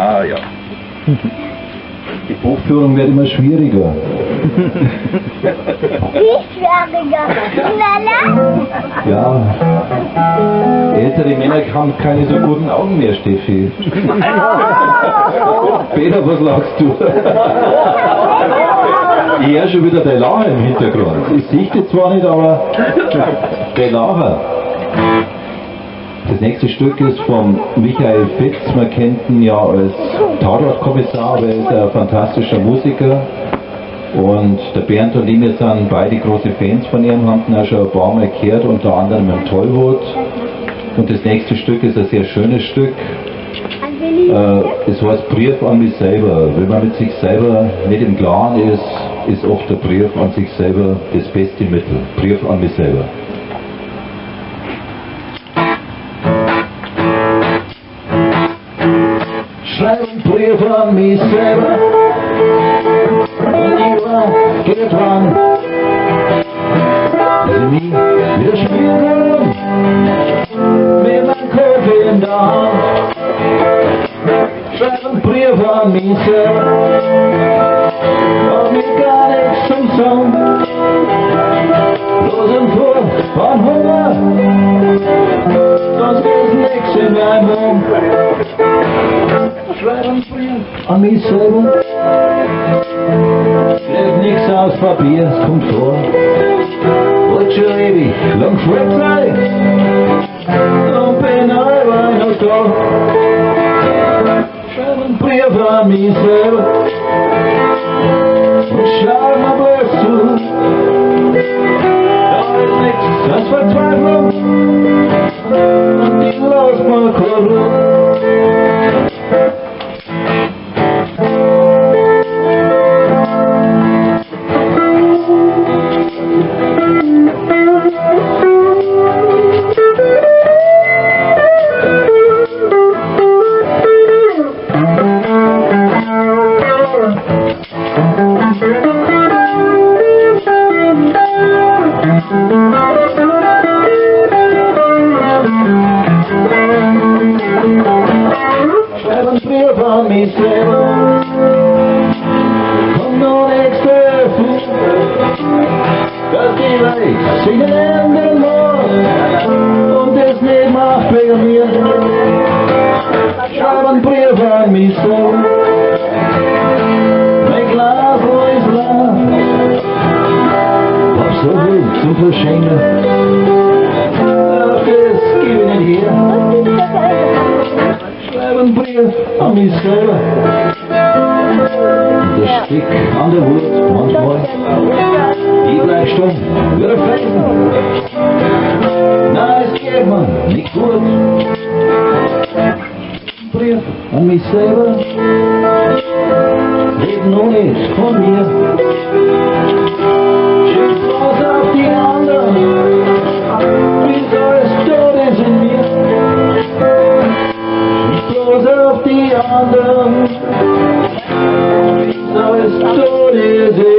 Ah ja. Die Buchführung wird immer schwieriger. Wie schwieriger? Schneller? Ja. Ältere Männer haben keine so guten Augen mehr, Steffi. Peter, was lachst du? Ich höre schon wieder der Lacher im Hintergrund. Ich sehe dich zwar nicht, aber der Lacher. Das nächste Stück ist von Michael Fitz. Man kennt ihn ja als Tatortkommissar, aber er ist ein fantastischer Musiker. Und der Bernd und ich, wir sind beide große Fans von ihm, haben ihn auch schon ein paar Mal gehört, unter anderem im Tollwood. Und das nächste Stück ist ein sehr schönes Stück. Es heißt Brief an mich selber. Wenn man mit sich selber nicht im Klaren ist, ist oft der Brief an sich selber das beste Mittel. Brief an mich selber. Schreib einen Brief an mich selber und ich geht dran, dass ich mich wieder spielen kann mit meinem Kaffee in der Hand. Schreib einen Brief an mich selber, hab mir gar nichts zum Sagen, bloß ein Furcht und Hunger, sonst ist nichts in meinem Mund. Schreib einen Brief an mich selber, schreib nichts aus Papier, es kommt vor, wollt schon ewig lang fort sein, und bin aber noch da. Schreib einen Brief an mich selber, und schau mir bloß zu, da ist nichts als Verzweiflung, und ich lass mal keine Ruhe. Schreib einen Brief an mich selber, komm noch nächste Fuß, dass die Welt sich ein Ende macht und es nicht macht wegen mir. Schreib einen Brief an mich selber, mein Glas ist leer, hab so viel zum Verschenken, ach, das gib ich nicht her. Schreib einen Brief an mich selber, das Stück an der Wut manchmal, ich bleib stumm, wie ein Felsen, na, es geht mir nicht gut. Brief an mich selber, red noch nicht von mir, schick bloß auf die anderen, bis alles tot ist in mir. Bloß auf die anderen, bis alles tot ist.